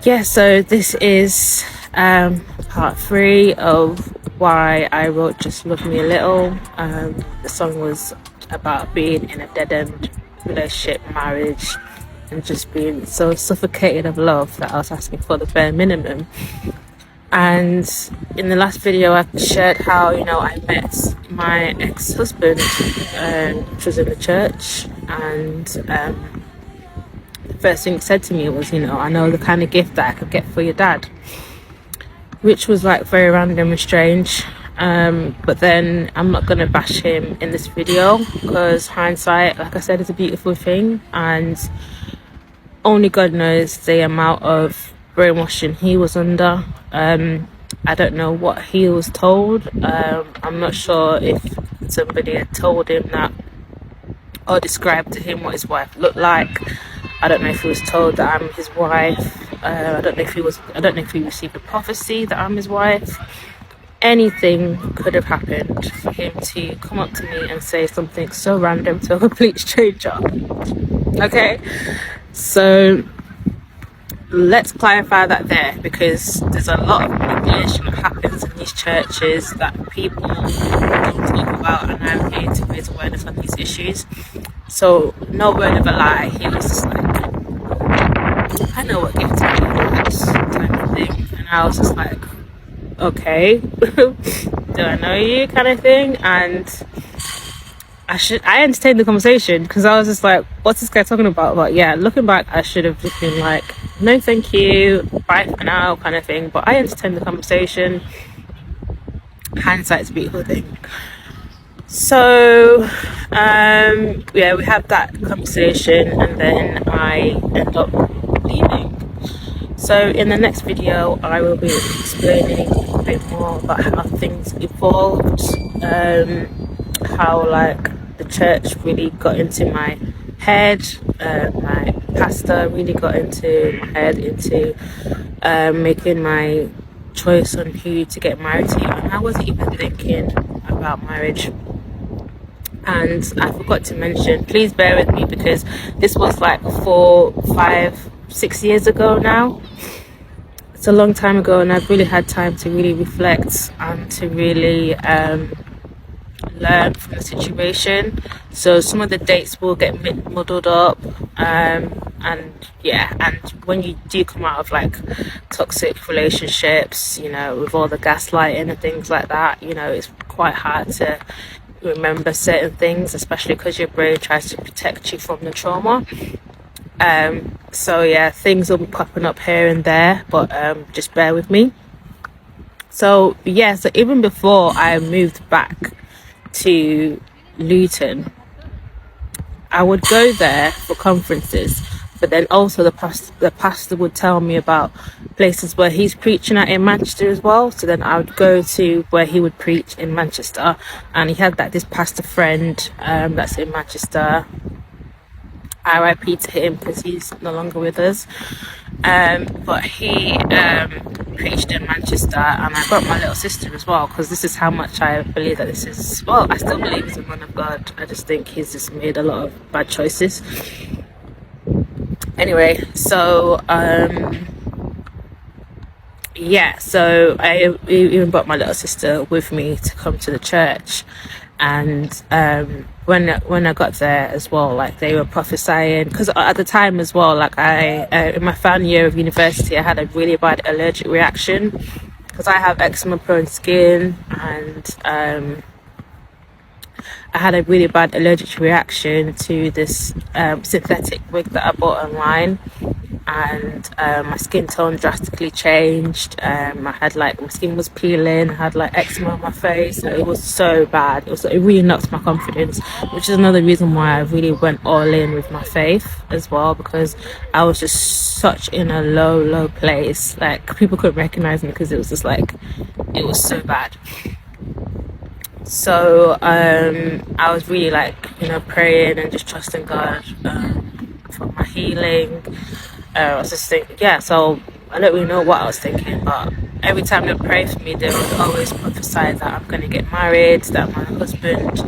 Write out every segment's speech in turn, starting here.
Yeah, so this is part 3 of why I wrote Just Love Me a Little. The song was about being in a dead-end relationship, marriage, and just being so suffocated of love that I was asking for the bare minimum. And in the last video I shared how, I met my ex-husband, which was in the church, and the first thing he said to me was, I know the kind of gift that I could get for your dad, which was like very random and strange. But then I'm not gonna bash him in this video because hindsight, like I said, is a beautiful thing, and only God knows the amount of brainwashing he was under. I don't know what he was told. I'm not sure if somebody had told him that or described to him what his wife looked like. I don't know if he was told that I'm his wife. I don't know if he received a prophecy that I'm his wife. Anything could have happened for him to come up to me and say something so random to a complete stranger. Okay, so let's clarify that there, because there's a lot of manipulation that happens in these churches that people don't talk about, and I'm here to raise awareness on these issues. So no word of a lie, he was just like, I know what gift to do, type of thing. And I was just like, okay, do I know you, kind of thing. And I entertained the conversation because I was just like, what's this guy talking about? But yeah, looking back, I should have just been like, no thank you, bye for now, kind of thing. But I entertained the conversation. Hindsight's a beautiful thing. So yeah, we had that conversation, and then I end up leaving. So in the next video I will be explaining a bit more about how things evolved, how like the church really got into my head, my pastor really got into my head, into making my choice on who to get married to, and I wasn't even thinking about marriage. And I forgot to mention, please bear with me because this was like 4, 5, 6 years ago now. It's a long time ago, and I've really had time to really reflect and to really learn from the situation. So some of the dates will get muddled up, and when you do come out of like toxic relationships, with all the gaslighting and things like that, it's quite hard to remember certain things, especially because your brain tries to protect you from the trauma. So yeah, things will be popping up here and there, but just bear with me. So yeah, so even before I moved back to Luton, I would go there for conferences, but then also the pastor would tell me about places where he's preaching at in Manchester as well. So then I would go to where he would preach in Manchester, and he had this pastor friend that's in Manchester. RIP to him because he's no longer with us, but he preached in Manchester, and I brought my little sister as well, because this is how much I believe that this is, well, I still believe he's a man of God. I just think he's just made a lot of bad choices. Anyway, so yeah, so I even brought my little sister with me to come to the church. And when I got there as well, like they were prophesying, because at the time as well, like I in my final year of university, I had a really bad allergic reaction because I have eczema prone skin, and I had a really bad allergic reaction to this synthetic wig that I bought online, and my skin tone drastically changed. I had my skin was peeling, I had eczema on my face. It was so bad. It really knocked my confidence, which is another reason why I really went all in with my faith as well, because I was just such in a low place. Like people couldn't recognize me because it was just it was so bad. So I was really praying and just trusting God for my healing. I was just thinking, so I don't really know what I was thinking, but every time they would pray for me, they would always prophesy that I'm going to get married, that my husband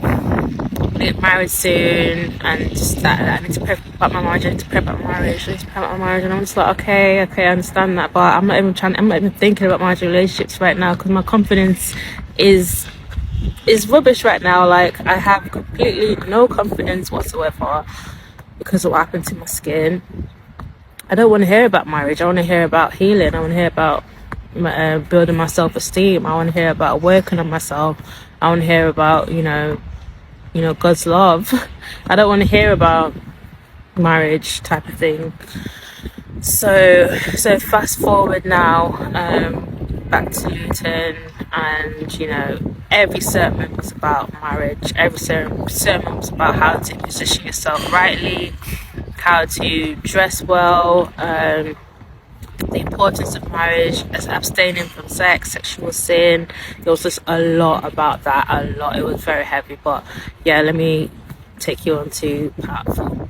will get married soon, and just that I need to pray for my up my marriage, I need to pray about my marriage, I need to pray about my marriage. And I'm just like, okay, I understand that, but I'm not even thinking about marriage relationships right now, because my confidence is rubbish right now. Like, I have completely no confidence whatsoever because of what happened to my skin. I don't want to hear about marriage. I want to hear about healing. I want to hear about building my self-esteem. I want to hear about working on myself. I want to hear about, God's love. I don't want to hear about marriage type of thing. So fast forward now, back to Luton, and every sermon was about marriage. Every sermon was about how to position yourself rightly, how to dress well, the importance of marriage, as abstaining from sexual sin. There was just a lot about that, a lot. It was very heavy, but yeah, let me take you on to part 4.